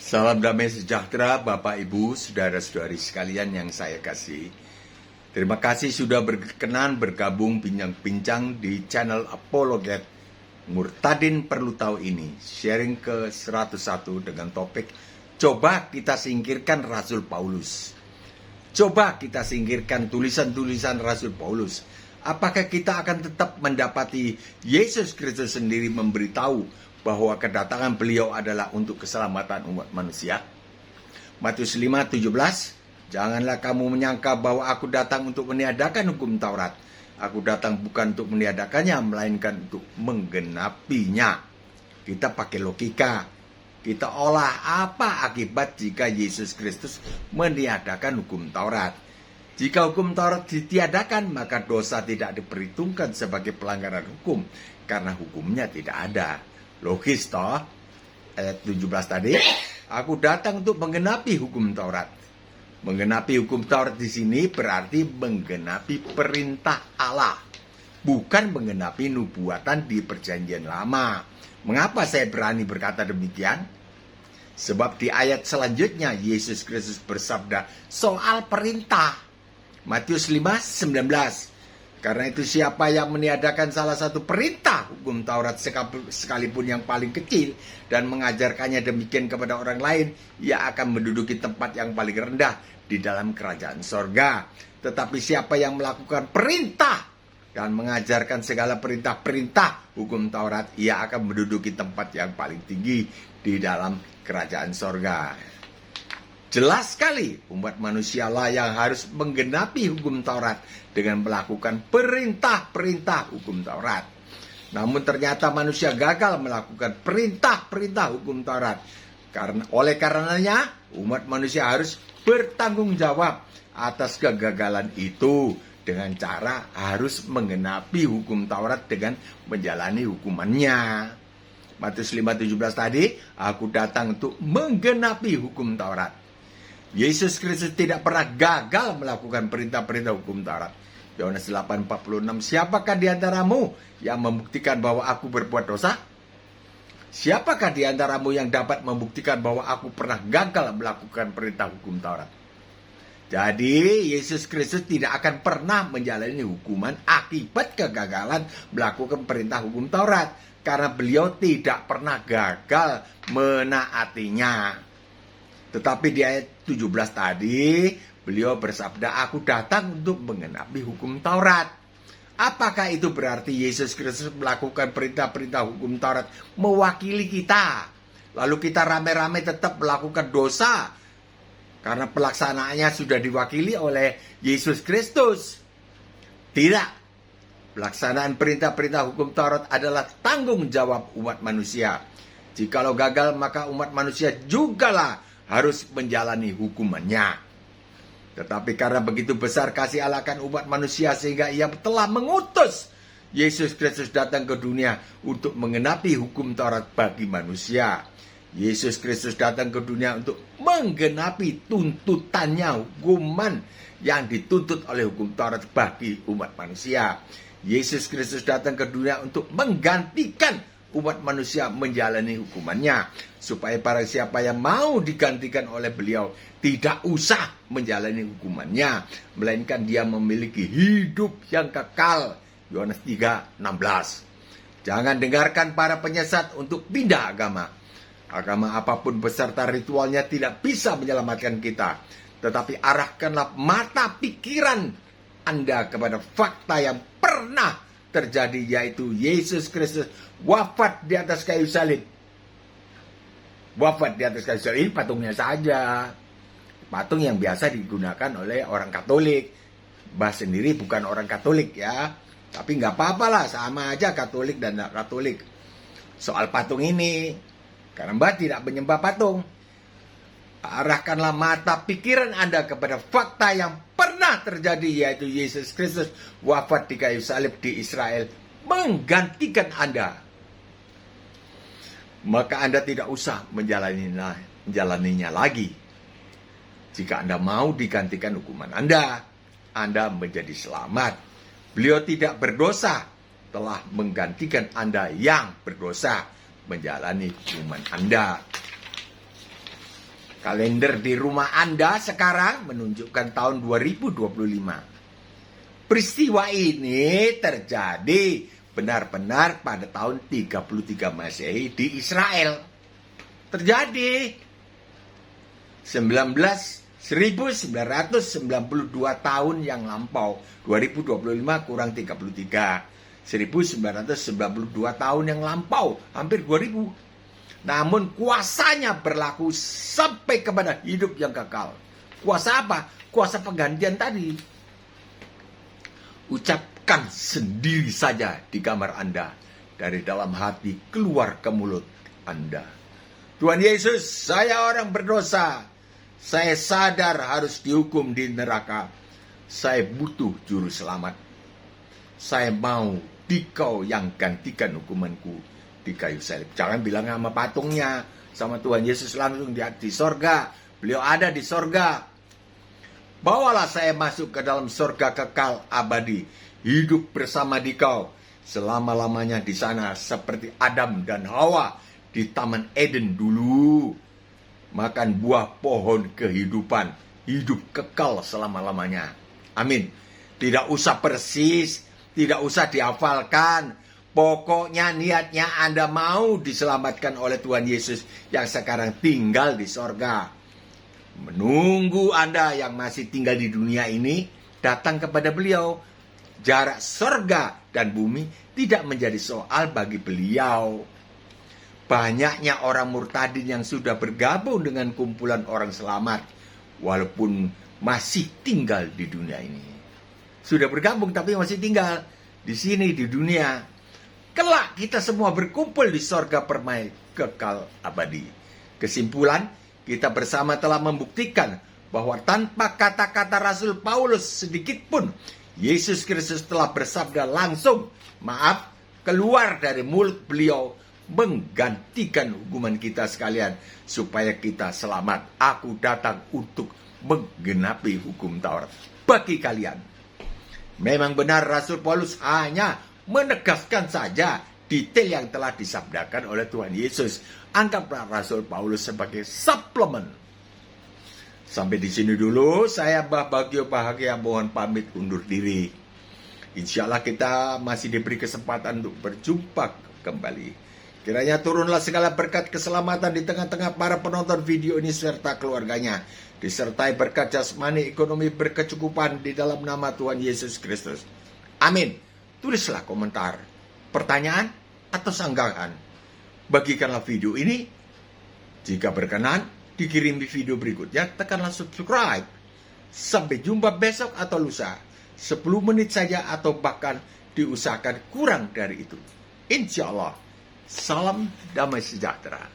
Salam damai sejahtera Bapak Ibu, saudara-saudari sekalian yang saya kasih. Terima kasih sudah berkenan bergabung bincang-bincang di channel Apologet Murtadin Perlu Tahu ini. Sharing ke 101 dengan topik Coba kita singkirkan Rasul Paulus. Coba kita singkirkan tulisan-tulisan Rasul Paulus. Apakah kita akan tetap mendapati Yesus Kristus sendiri memberitahu bahwa kedatangan beliau adalah untuk keselamatan umat manusia? Matius 5:17, janganlah kamu menyangka bahwa aku datang untuk meniadakan hukum Taurat. Aku datang bukan untuk meniadakannya, melainkan untuk menggenapinya. Kita pakai logika. Kita olah apa akibat jika Yesus Kristus meniadakan hukum Taurat. Jika hukum Taurat ditiadakan, maka dosa tidak diperhitungkan sebagai pelanggaran hukum, karena hukumnya tidak ada. Logis toh? Ayat 17 tadi, aku datang untuk menggenapi hukum Taurat. Menggenapi hukum Taurat di sini berarti menggenapi perintah Allah, bukan menggenapi nubuatan di Perjanjian Lama. Mengapa saya berani berkata demikian? Sebab di ayat selanjutnya Yesus Kristus bersabda soal perintah. Matius 5:19. Karena itu siapa yang meniadakan salah satu perintah hukum Taurat sekalipun yang paling kecil dan mengajarkannya demikian kepada orang lain, ia akan menduduki tempat yang paling rendah di dalam kerajaan sorga. Tetapi siapa yang melakukan perintah dan mengajarkan segala perintah-perintah hukum Taurat, ia akan menduduki tempat yang paling tinggi di dalam kerajaan sorga. Jelas sekali umat manusia lah yang harus menggenapi hukum Taurat dengan melakukan perintah-perintah hukum Taurat. Namun ternyata manusia gagal melakukan perintah-perintah hukum Taurat. Oleh karenanya umat manusia harus bertanggung jawab atas kegagalan itu dengan cara harus menggenapi hukum Taurat dengan menjalani hukumannya. Matius 5:17 tadi, aku datang untuk menggenapi hukum Taurat. Yesus Kristus tidak pernah gagal melakukan perintah-perintah hukum Taurat. Yohanes 8:46, siapakah di antaramu yang membuktikan bahwa aku berbuat dosa? Siapakah di antaramu yang dapat membuktikan bahwa aku pernah gagal melakukan perintah hukum Taurat? Jadi Yesus Kristus tidak akan pernah menjalani hukuman akibat kegagalan melakukan perintah hukum Taurat, karena beliau tidak pernah gagal menaatinya. Tetapi di ayat 17 tadi, beliau bersabda, aku datang untuk menggenapi hukum Taurat. Apakah itu berarti Yesus Kristus melakukan perintah-perintah hukum Taurat mewakili kita? Lalu kita rame-rame tetap melakukan dosa karena pelaksanaannya sudah diwakili oleh Yesus Kristus? Tidak. Pelaksanaan perintah-perintah hukum Taurat adalah tanggung jawab umat manusia. Jikalau gagal, maka umat manusia jugalah harus menjalani hukumannya. Tetapi karena begitu besar kasih Allah akan umat manusia, sehingga ia telah mengutus Yesus Kristus datang ke dunia untuk menggenapi hukum Taurat bagi manusia. Yesus Kristus datang ke dunia untuk menggenapi tuntutannya, hukuman yang dituntut oleh hukum Taurat bagi umat manusia. Yesus Kristus datang ke dunia untuk menggantikan umat manusia menjalani hukumannya, supaya para siapa yang mau digantikan oleh beliau tidak usah menjalani hukumannya, melainkan dia memiliki hidup yang kekal. Yohanes 3:16. Jangan dengarkan para penyesat untuk pindah agama. Agama apapun beserta ritualnya tidak bisa menyelamatkan kita. Tetapi arahkanlah mata pikiran Anda kepada fakta yang pernah terjadi, yaitu Yesus Kristus wafat di atas kayu salib. Wafat di atas kayu salib. Ini patungnya saja. Patung yang biasa digunakan oleh orang Katolik. Mbah sendiri bukan orang Katolik ya. Tapi nggak apa-apa lah, sama aja Katolik dan tidak Katolik. Soal patung ini, karena Mbah tidak menyembah patung. Arahkanlah mata pikiran Anda kepada fakta yang pernah terjadi, yaitu Yesus Kristus wafat di kayu salib di Israel menggantikan Anda. Maka Anda tidak usah menjalaninya lagi. Jika Anda mau digantikan hukuman Anda menjadi selamat. Beliau tidak berdosa, telah menggantikan Anda yang berdosa menjalani hukuman Anda. Kalender di rumah Anda sekarang menunjukkan tahun 2025. Peristiwa ini terjadi benar-benar pada tahun 33 Masehi di Israel. Terjadi 1992 tahun yang lampau. 2025 kurang 33. 1992 tahun yang lampau, hampir 2000. Namun kuasanya berlaku sampai kepada hidup yang kekal. Kuasa apa? Kuasa penggantian tadi. Ucapkan sendiri saja di kamar Anda. Dari dalam hati keluar ke mulut Anda. Tuhan Yesus, saya orang berdosa. Saya sadar harus dihukum di neraka. Saya butuh juru selamat. Saya mau Dikau yang gantikan hukumanku di kayu salib. Jangan bilang sama patungnya, sama Tuhan Yesus langsung di sorga. Beliau ada di sorga. Bawalah saya masuk ke dalam sorga kekal abadi. Hidup bersama Dikau selama-lamanya di sana seperti Adam dan Hawa di Taman Eden dulu. Makan buah pohon kehidupan. Hidup kekal selama-lamanya. Amin. Tidak usah persis. Tidak usah dihafalkan. Pokoknya niatnya Anda mau diselamatkan oleh Tuhan Yesus yang sekarang tinggal di sorga. Menunggu Anda yang masih tinggal di dunia ini datang kepada beliau. Jarak sorga dan bumi tidak menjadi soal bagi beliau. Banyaknya orang murtadin yang sudah bergabung dengan kumpulan orang selamat. Walaupun masih tinggal di dunia ini. Sudah bergabung tapi masih tinggal di sini di dunia. Kelak kita semua berkumpul di sorga permai kekal abadi. Kesimpulan, kita bersama telah membuktikan bahwa tanpa kata-kata Rasul Paulus sedikit pun, Yesus Kristus telah bersabda langsung, keluar dari mulut beliau, menggantikan hukuman kita sekalian, supaya kita selamat. Aku datang untuk menggenapi hukum Taurat bagi kalian. Memang benar Rasul Paulus hanya menegaskan saja detail yang telah disabdakan oleh Tuhan Yesus. Anggaplah Rasul Paulus sebagai suplemen. Sampai di sini dulu, saya Mbah Bagio Bahagia mohon pamit undur diri. Insya Allah kita masih diberi kesempatan untuk berjumpa kembali. Kiranya turunlah segala berkat keselamatan di tengah-tengah para penonton video ini serta keluarganya. Disertai berkat jasmani, ekonomi berkecukupan di dalam nama Tuhan Yesus Kristus. Amin. Tulislah komentar, pertanyaan, atau sanggahan. Bagikanlah video ini. Jika berkenan, dikirimi video berikutnya, tekanlah subscribe. Sampai jumpa besok atau lusa. 10 menit saja atau bahkan diusahakan kurang dari itu. Insya Allah. Salam damai sejahtera.